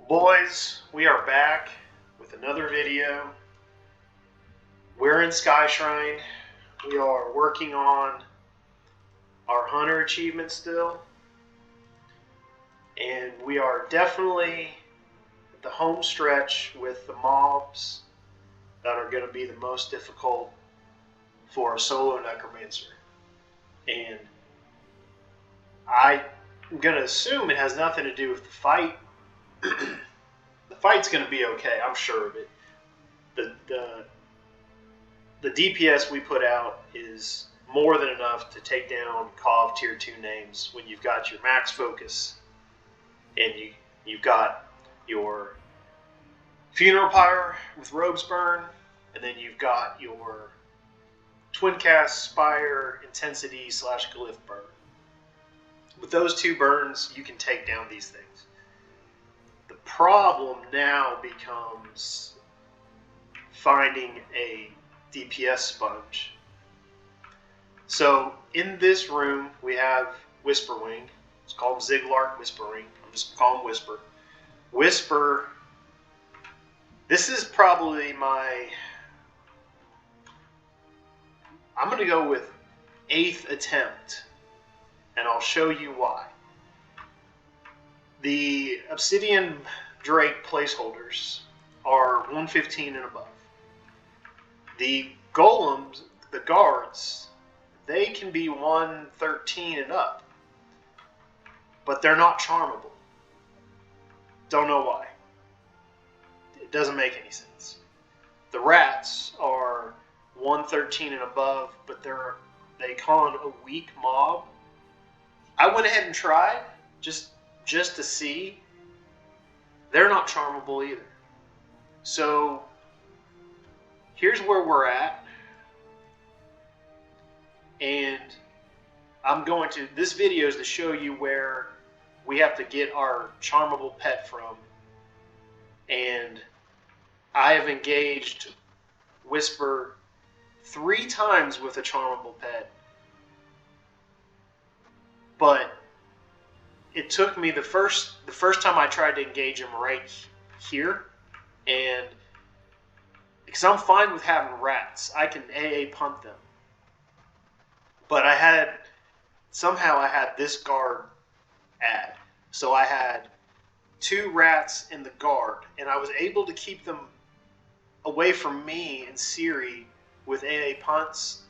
Boys, we are back with another video. We're in Skyshrine. We are working on our hunter achievement still. And we are definitely at the home stretch with the mobs that are going to be the most difficult for a solo necromancer. And I'm going to assume it has nothing to do with the fight. The fight's going to be okay, I'm sure of it. The DPS we put out is more than enough to take down CoV tier 2 names when you've got your max focus and you've got your funeral pyre with rogue's burn, and then you've got your twin cast spire intensity / glyph burn. With those two burns, you can take down these things. The problem now becomes finding a DPS sponge. So in this room we have Whisperwing. It's called Ziglark Whisperwing. I'm just calling him Whisper. Whisper. This is probably my. I'm going to go with 8th attempt, and I'll show you why. The Obsidian Drake placeholders are 115 and above. The golems, the guards, they can be 113 and up, but they're not charmable. Don't know why. It doesn't make any sense. The rats are 113 and above, but they call it a weak mob. I went ahead and tried just to see. They're not charmable either. So here's where we're at, and this video is to show you where we have to get our charmable pet from. And I have engaged Whisper 3 times with a charmable pet, but it took me the first time I tried to engage him right here, and because I'm fine with having rats, I can AA punt them. But somehow I had this guard add. So I had 2 rats in the guard, and I was able to keep them away from me and Siri with AA punts,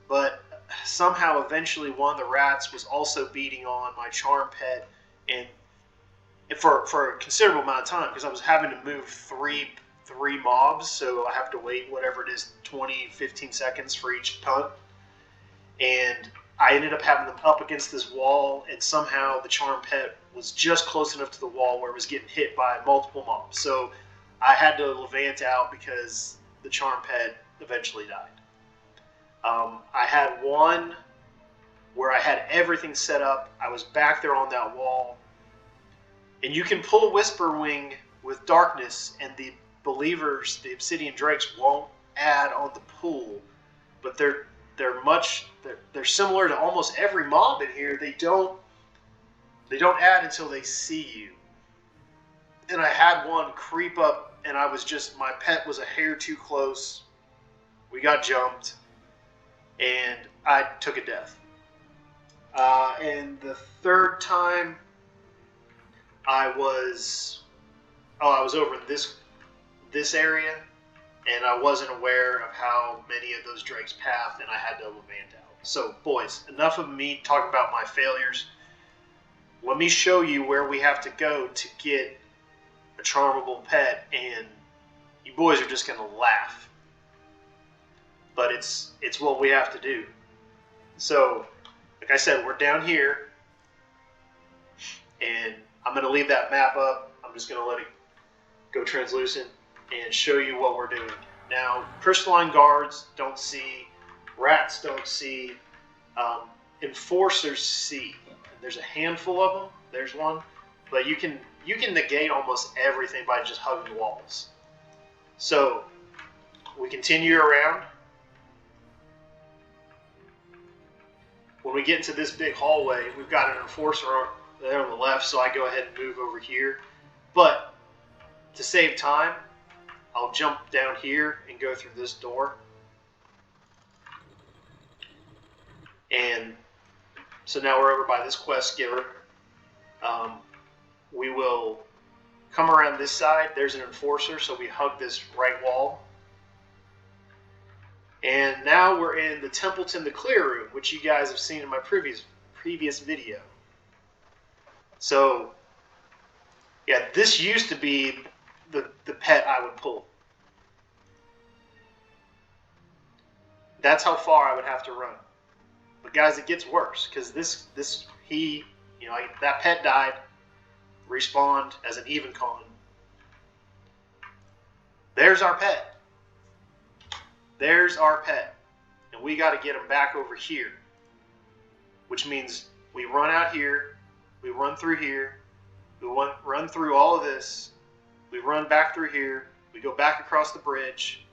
but somehow eventually one of the rats was also beating on my charm pet, and for a considerable amount of time, because I was having to move three mobs, so I have to wait whatever it is, 15 seconds for each punt. And I ended up having them up against this wall, and somehow the charm pet was just close enough to the wall where it was getting hit by multiple mobs. So I had to Levant out because the charm pet eventually died. I had one where I had everything set up. I was back there on that wall, and you can pull Whisperwing with darkness, and the believers, the Obsidian Drakes, won't add on the pool, but they're similar to almost every mob in here. They don't add until they see you. And I had one creep up, and my pet was a hair too close. We got jumped, and I took a death. And the third time, I was over in this area, and I wasn't aware of how many of those drakes pathed, and I had to Levant out. So, boys, enough of me talking about my failures. Let me show you where we have to go to get a charmable pet, and you boys are just going to laugh. But it's what we have to do. So, like I said, we're down here, and I'm going to leave that map up. I'm just going to let it go translucent and show you what we're doing. Now, crystalline guards don't see, rats don't see, enforcers see. There's a handful of them. There's one, but you can negate almost everything by just hugging walls. So we continue around. When we get into this big hallway, we've got an enforcer there on the left, so I go ahead and move over here. But to save time, I'll jump down here and go through this door. And so now we're over by this quest giver. We will come around this side. There's an enforcer, so we hug this right wall. And now we're in the Templeton the Clear room, which you guys have seen in my previous video. So, yeah, this used to be the pet I would pull. That's how far I would have to run. But guys, it gets worse, because that pet died, respawned as an even con. There's our pet. There's our pet. And we got to get him back over here. Which means we run out here, we run through here, we run through all of this, we run back through here, we go back across the bridge,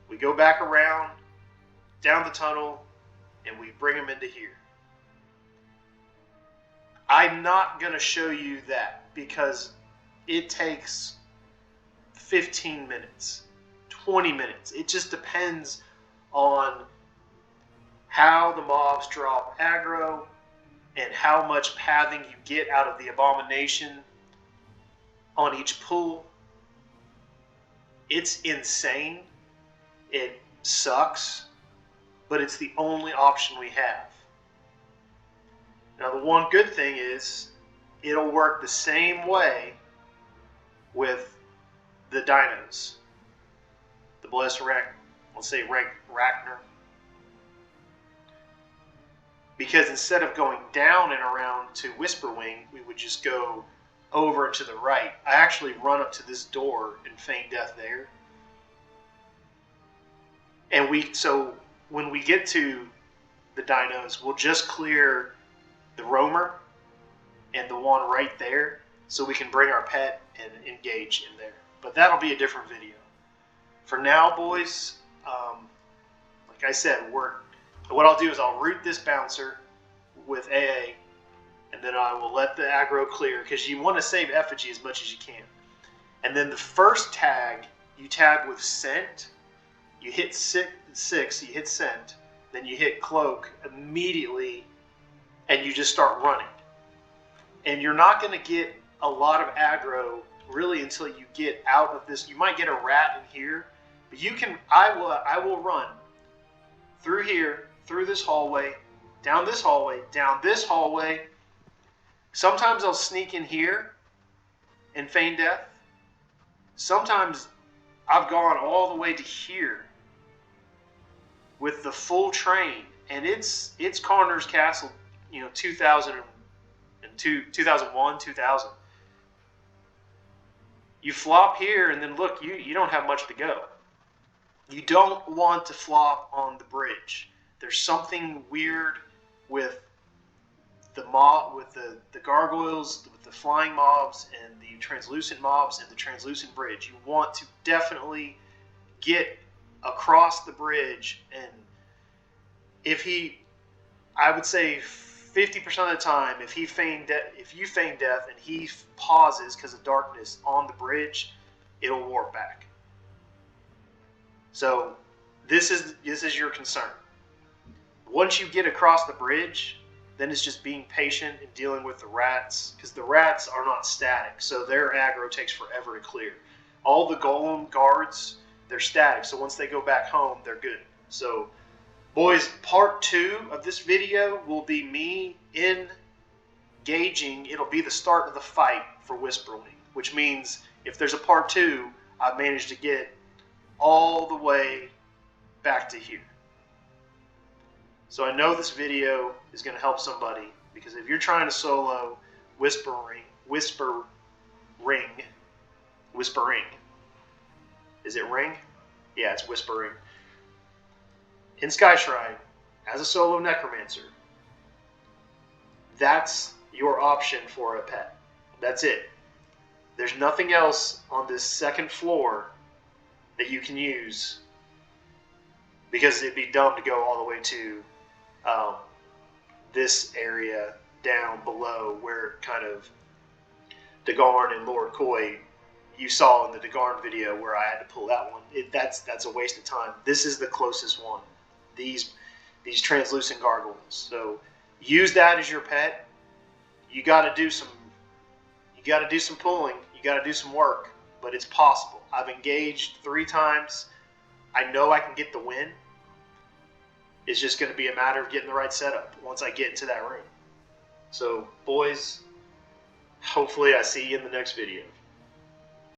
we go back around, down the tunnel, and we bring him into here. I'm not going to show you that because it takes 15 minutes, 20 minutes. It just depends on how the mobs drop aggro and how much pathing you get out of the abomination on each pull. It's insane. It sucks, but it's the only option we have. Now, the one good thing is it'll work the same way with the dinos. The Blessed Ragnar. Because instead of going down and around to Whisperwing, we would just go over and to the right. I actually run up to this door and feign death there. And so when we get to the dinos, we'll just clear the roamer and the one right there so we can bring our pet and engage in there. But that'll be a different video. For now, boys, like I said, what I'll do is I'll root this bouncer with AA, and then I will let the aggro clear, because you want to save effigy as much as you can. And then the first tag, you tag with scent. You hit six, you hit scent, then you hit cloak immediately, and you just start running. And you're not going to get a lot of aggro really until you get out of this. You might get a rat in here, but you can. I will run through here, through this hallway, down this hallway, down this hallway. Sometimes I'll sneak in here and feign death. Sometimes I've gone all the way to here with the full train, and it's Connor's Castle, 2002, 2001, 2000. You flop here, and then look, you don't have much to go. You don't want to flop on the bridge. There's something weird with the gargoyles, with the flying mobs, and the translucent mobs, and the translucent bridge. You want to definitely get across the bridge, and I would say 50% of the time, if you feign death and he pauses because of darkness on the bridge, it'll warp back. So this is your concern. Once you get across the bridge, then it's just being patient and dealing with the rats, because the rats are not static, so their aggro takes forever to clear. All the golem guards, they're static, so once they go back home, they're good. So, boys, part 2 of this video will be me engaging. It'll be the start of the fight for Whisperwing, which means if there's a part 2, I've managed to get all the way back to here. So I know this video is going to help somebody, because if you're trying to solo Whispering, is it ring? Yeah, it's Whispering. In Skyshrine, as a solo Necromancer, that's your option for a pet. That's it. There's nothing else on this second floor that you can use, because it'd be dumb to go all the way to this area down below where kind of Dagarn and Lord Koi you saw in the Degarn video where I had to pull that one. That's a waste of time. This is the closest one. These translucent gargoyles. So use that as your pet. You got to do some pulling. You got to do some work, but it's possible. I've engaged 3 times. I know I can get the win. It's just going to be a matter of getting the right setup once I get into that room. So, boys, hopefully I see you in the next video.